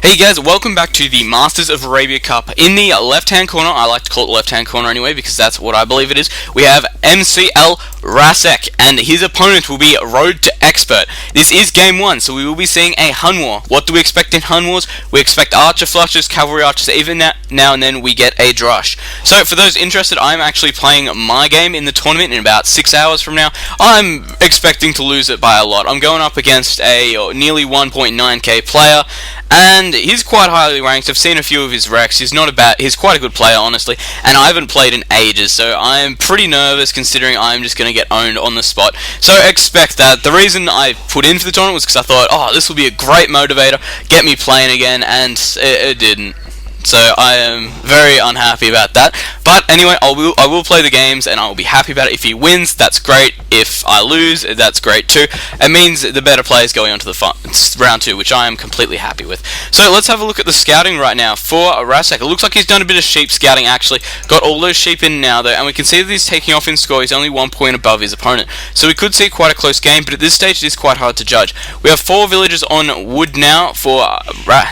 Hey guys, welcome back to the Masters of Arabia Cup. In the left-hand corner, I like to call it the left-hand corner anyway because that's what I believe it is, we have McL Rasec, and his opponent will be Road to Expert. This is game 1, so we will be seeing a HyM war. What do we expect in HyM wars? We expect archer flushes, cavalry archers, even now and then we get a drush. So for those interested, I'm actually playing my game in the tournament in about 6 hours from now. I'm expecting to lose it by a lot. I'm going up against a nearly 1.9k player, and he's quite highly ranked. I've seen a few of his recs. He's quite a good player, honestly, and I haven't played in ages, so I'm pretty nervous considering I'm just going to get owned on the spot. So expect that. The reason I put in for the tournament was because I thought, oh, this will be a great motivator, get me playing again, and it didn't. So I am very unhappy about that. But anyway, I will play the games, and I will be happy about it. If he wins, that's great. If I lose, that's great too. It means the better players going on to the round 2, which I am completely happy with. So let's have a look at the scouting right now for Rasec. It looks like he's done a bit of sheep scouting actually. Got all those sheep in now though, and we can see that he's taking off in score. He's only 1 point above his opponent. So we could see quite a close game, but at this stage it is quite hard to judge. We have 4 villagers on wood now for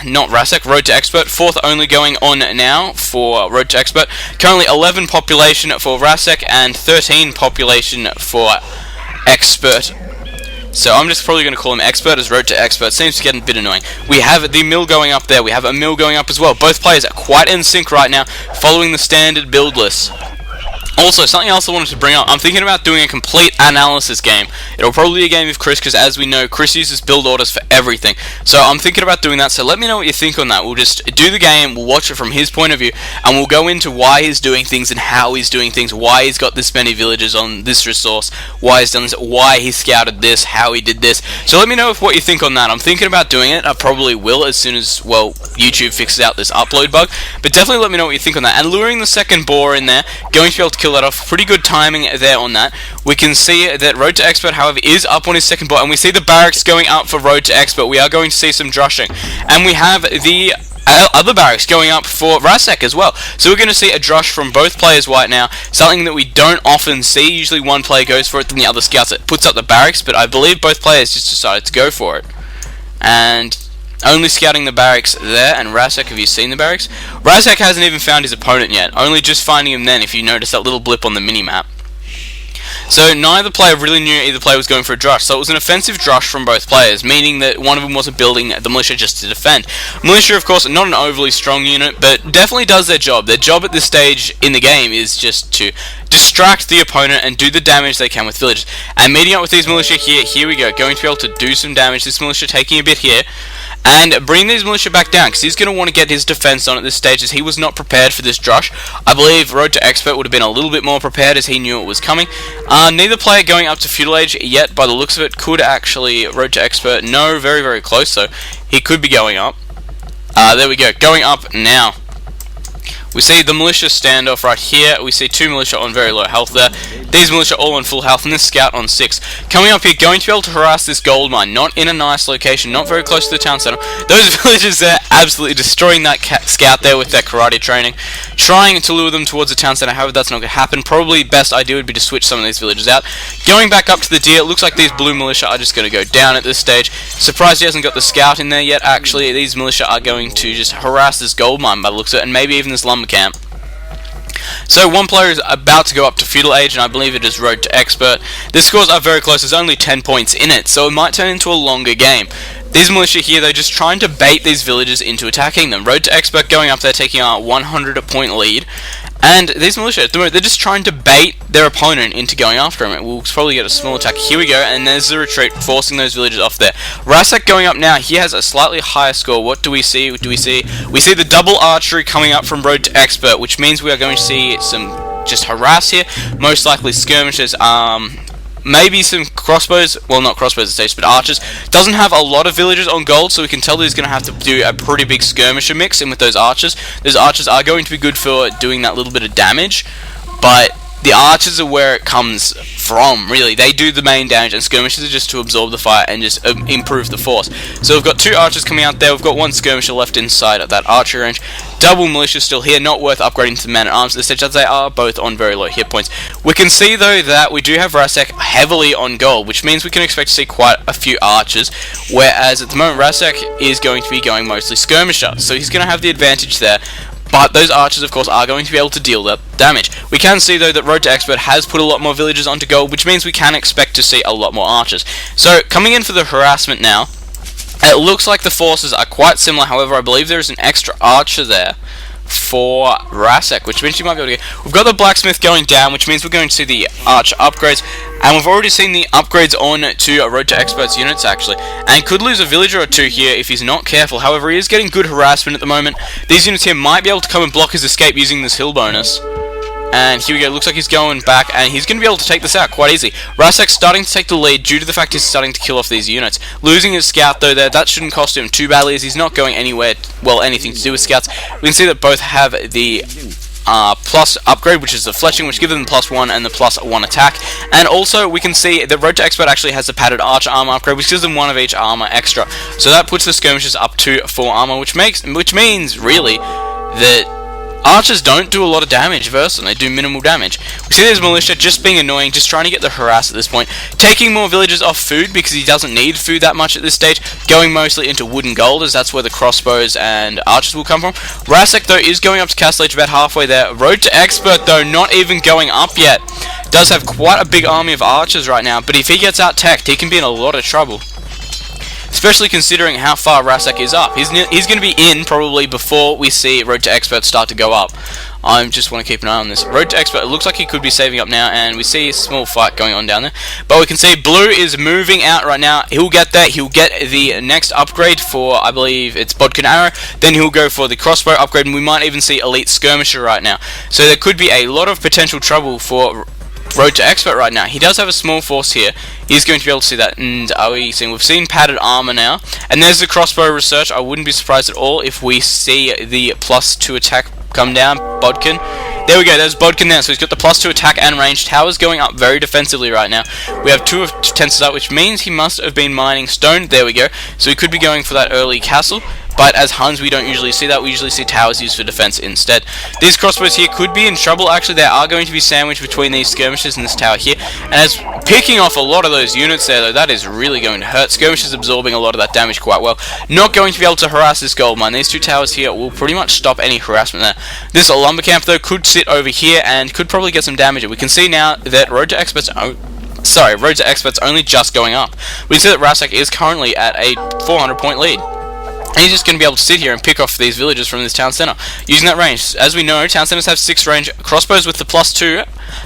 not Rasec, Road to Expert. 4th only going on now for Road to Expert. Currently 11 population for Rasec and 13 population for Expert. So I'm just probably going to call him Expert, as Road to Expert seems to get a bit annoying. We have the mill going up there. We have a mill going up as well. Both players are quite in sync right now, following the standard build list. Also, something else I wanted to bring up, I'm thinking about doing a complete analysis game. It'll probably be a game of Chris, because as we know, Chris uses build orders for everything. So I'm thinking about doing that, so let me know what you think on that. We'll just do the game, we'll watch it from his point of view, and we'll go into why he's doing things and how he's doing things, why he's got this many villagers on this resource, why he's done this, why he scouted this, how he did this. So let me know what you think on that. I'm thinking about doing it. I probably will as soon as, well, YouTube fixes out this upload bug. But definitely let me know what you think on that. And luring the second boar in there, going to be able to kill that off. Pretty good timing there on that. We can see that Road to Expert, however, is up on his second boar, and we see the barracks going up for Road to Expert. We are going to see some drushing. And we have the other barracks going up for Rasec as well. So we're going to see a drush from both players right now, something that we don't often see. Usually one player goes for it, then the other scouts it, puts up the barracks, but I believe both players just decided to go for it. And only scouting the barracks there, and Rasec, have you seen the barracks? Rasec hasn't even found his opponent yet, only just finding him then, if you notice that little blip on the mini-map. So neither player really knew either player was going for a drush, so it was an offensive drush from both players, meaning that one of them wasn't building the militia just to defend. Militia, of course, not an overly strong unit, but definitely does their job. Their job at this stage in the game is just to distract the opponent and do the damage they can with villagers. And meeting up with these militia here we go, going to be able to do some damage. This militia taking a bit here, and bring these militia back down, because he's going to want to get his defense on at this stage, as he was not prepared for this drush. I believe Road to Expert would have been a little bit more prepared, as he knew it was coming. Neither player going up to feudal age yet, by the looks of it. Could actually Road to Expert, no, very, very close, so he could be going up. There we go, going up now. We see the militia standoff right here. We see 2 militia on very low health there. These militia all on full health, and this scout on 6. Coming up here, going to be able to harass this gold mine. Not in a nice location, not very close to the town center. Those villagers there absolutely destroying that scout there with their karate training. Trying to lure them towards the town center, however that's not going to happen. Probably best idea would be to switch some of these villagers out. Going back up to the deer, it looks like these blue militia are just going to go down at this stage. Surprised he hasn't got the scout in there yet. Actually, these militia are going to just harass this gold mine by the looks of it, and maybe even this lumber camp. So one player is about to go up to feudal age, and I believe it is Road to Expert. The scores are very close. There's only 10 points in it, so it might turn into a longer game. These militia here, they're just trying to bait these villagers into attacking them. Road to Expert going up there, taking a 100-point lead. And these militia, at the moment, they're just trying to bait their opponent into going after him. We'll probably get a small attack. Here we go, and there's the retreat, forcing those villagers off there. Rasec going up now. He has a slightly higher score. What do we see? We see the double archery coming up from Road to Expert, which means we are going to see some just harass here. Most likely skirmishes. Maybe some crossbows, well, not crossbows at stage, but archers. Doesn't have a lot of villagers on gold, so we can tell that he's going to have to do a pretty big skirmisher mix in with those archers. Those archers are going to be good for doing that little bit of damage, but the archers are where it comes from, really. They do the main damage, and skirmishers are just to absorb the fire and just improve the force. So we've got 2 archers coming out there, we've got 1 skirmisher left inside of that archery range. Double militia still here, not worth upgrading to man-at-arms at this stage, as they are both on very low hit points. We can see, though, that we do have Rasec heavily on gold, which means we can expect to see quite a few archers, whereas at the moment Rasec is going to be going mostly skirmisher, so he's going to have the advantage there. But those archers, of course, are going to be able to deal that damage. We can see, though, that Road to Expert has put a lot more villagers onto gold, which means we can expect to see a lot more archers. So, coming in for the harassment now, it looks like the forces are quite similar. However, I believe there is an extra archer there for Rasec, which means you might be able to get... We've got the blacksmith going down, which means we're going to see the archer upgrades, and we've already seen the upgrades on to Road to Expert's units, actually, and could lose a villager or 2 here if he's not careful. However, he is getting good harassment at the moment. These units here might be able to come and block his escape using this hill bonus. And here we go, looks like he's going back, and he's going to be able to take this out quite easy. Rasec's starting to take the lead due to the fact he's starting to kill off these units. Losing his scout, though, there, that shouldn't cost him too badly, as he's not going anywhere, well, anything to do with scouts. We can see that both have the plus upgrade, which is the fletching, which gives them the +1 and the +1 attack. And also, we can see that Road to Expert actually has the padded archer armor upgrade, which gives them 1 of each armor extra. So that puts the skirmishers up to 4 armor, which means, really, that archers don't do a lot of damage versus them. They do minimal damage. We see there's militia just being annoying, just trying to get the harass at this point. Taking more villagers off food because he doesn't need food that much at this stage. Going mostly into wood and gold, as that's where the crossbows and archers will come from. Rasec, though, is going up to Castle Age about halfway there. Road to Expert, though, not even going up yet. Does have quite a big army of archers right now, but if he gets out-teched, he can be in a lot of trouble. Especially considering how far Rasec is up. He's going to be in probably before we see Road to Expert start to go up. I just want to keep an eye on this. Road to Expert, it looks like he could be saving up now, and we see a small fight going on down there. But we can see Blue is moving out right now. He'll get that. He'll get the next upgrade for, I believe, it's Bodkin Arrow. Then he'll go for the crossbow upgrade, and we might even see Elite Skirmisher right now. So there could be a lot of potential trouble for Road to Expert right now. He does have a small force here. He's going to be able to see that. And are we seeing? We've seen padded armor now. And there's the crossbow research. I wouldn't be surprised at all if we see the +2 attack come down. Bodkin. There we go. There's Bodkin there. So he's got the +2 attack and range. Towers going up very defensively right now. We have 2 of tensors up, which means he must have been mining stone. There we go. So he could be going for that early castle. But as Huns, we don't usually see that. We usually see towers used for defense instead. These crossbows here could be in trouble. Actually, they are going to be sandwiched between these skirmishers and this tower here. And as picking off a lot of those units there, though, that is really going to hurt. Skirmishers absorbing a lot of that damage quite well. Not going to be able to harass this gold mine. These 2 towers here will pretty much stop any harassment there. This lumber camp, though, could sit over here and could probably get some damage. We can see now that Road to Expert's only just going up. We can see that Rasec is currently at a 400-point lead. And he's just going to be able to sit here and pick off these villagers from this town center using that range. As we know, town centers have 6 range. Crossbows with the +2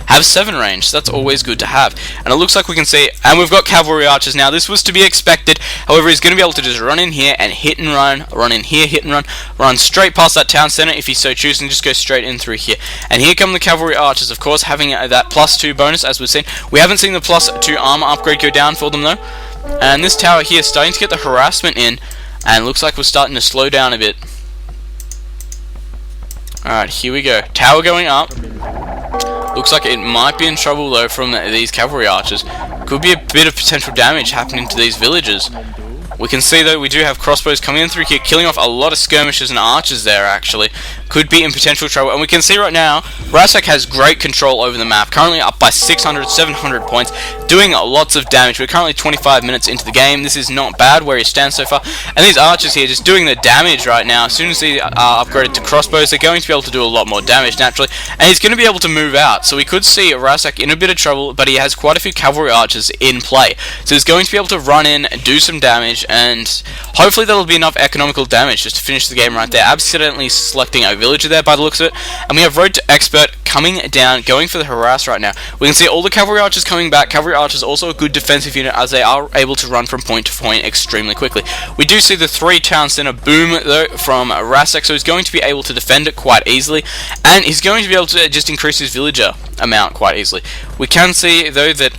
have 7 range. So that's always good to have. And it looks like we can see, and we've got cavalry archers now. This was to be expected. However, he's going to be able to just run in here and hit and run in here, hit and run straight past that town center if he so chooses, and just go straight in through here. And here come the cavalry archers, of course, having that +2 bonus, as we've seen. We haven't seen the +2 armor upgrade go down for them, though. And this tower here is starting to get the harassment in. And looks like we're starting to slow down a bit. Alright, here we go. Tower going up. Looks like it might be in trouble, though, from these cavalry archers. Could be a bit of potential damage happening to these villagers. We can see, though, we do have crossbows coming in through here, killing off a lot of skirmishers and archers there, actually. Could be in potential trouble. And we can see right now, Rasec has great control over the map. Currently up by 600, 700 points, doing lots of damage. We're currently 25 minutes into the game. This is not bad where he stands so far. And these archers here just doing the damage right now. As soon as they are upgraded to crossbows, they're going to be able to do a lot more damage, naturally. And he's going to be able to move out. So we could see Rasec in a bit of trouble, but he has quite a few cavalry archers in play. So he's going to be able to run in, do some damage, and hopefully that'll be enough economical damage just to finish the game right there. Accidentally selecting a villager there by the looks of it. And we have Road to Expert coming down, going for the harass right now. We can see all the cavalry archers coming back. Cavalry archers also a good defensive unit, as they are able to run from point to point extremely quickly. We do see the 3 town center boom, though, from Rasec, so he's going to be able to defend it quite easily, and he's going to be able to just increase his villager amount quite easily. We can see, though, that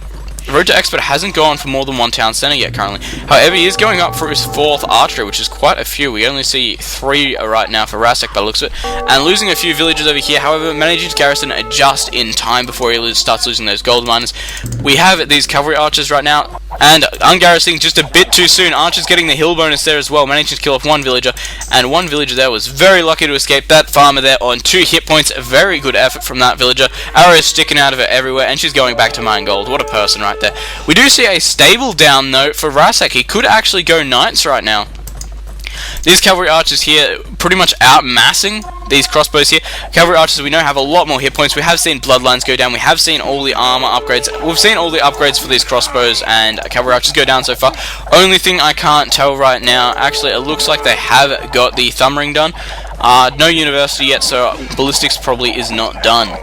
Road to Expert hasn't gone for more than one town center yet currently. However, he is going up for his 4th archery, which is quite a few. We only see 3 right now for Rasec by the looks of it, and losing a few villagers over here. However, managing to garrison just in time before he starts losing those gold miners. We have these cavalry archers right now, and ungarrisoning just a bit too soon. Archers getting the hill bonus there as well, managing to kill off 1 villager, and 1 villager there was very lucky to escape. That farmer there on 2 hit points. A very good effort from that villager. Arrows sticking out of her everywhere, and she's going back to mine gold. What a person right there. We do see a stable down though for Rasec. He could actually go knights right now. These cavalry archers here pretty much outmassing these crossbows here. Cavalry archers we know have a lot more hit points. We have seen bloodlines go down. We have seen all the armor upgrades. We've seen all the upgrades for these crossbows and cavalry archers go down so far. Only thing I can't tell right now, actually it looks like they have got the thumb ring done. No university yet, so ballistics probably is not done.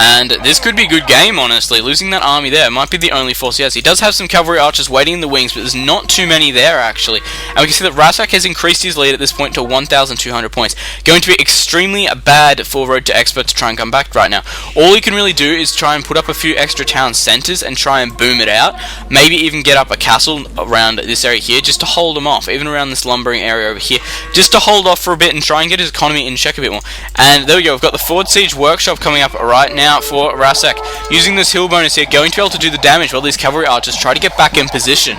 And this could be a good game, honestly. Losing that army there might be the only force he has. He does have some cavalry archers waiting in the wings, but there's not too many there, actually. And we can see that Rasec has increased his lead at this point to 1,200 points. Going to be extremely bad for Road to Expert to try and come back right now. All he can really do is try and put up a few extra town centers and try and boom it out. Maybe even get up a castle around this area here just to hold him off, even around this lumbering area over here, just to hold off for a bit and try and get his economy in check a bit more. And there we go, we've got the Ford Siege Workshop coming up right now for Rasec. Using this hill bonus here, going to be able to do the damage while these cavalry archers try to get back in position.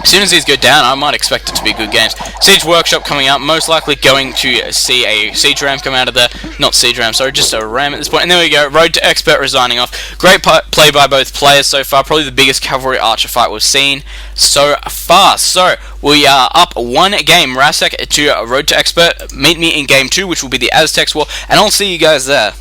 As soon as these go down, I might expect it to be good games. Siege Workshop coming out, most likely going to see a siege ram come out of there. Not siege ram, sorry, just a ram at this point. And there we go, Road to Expert resigning off. Great play by both players so far, probably the biggest cavalry archer fight we've seen so far. So, we are up 1 game, Rasec to Road to Expert. Meet me in game 2, which will be the Aztecs War, and I'll see you guys there.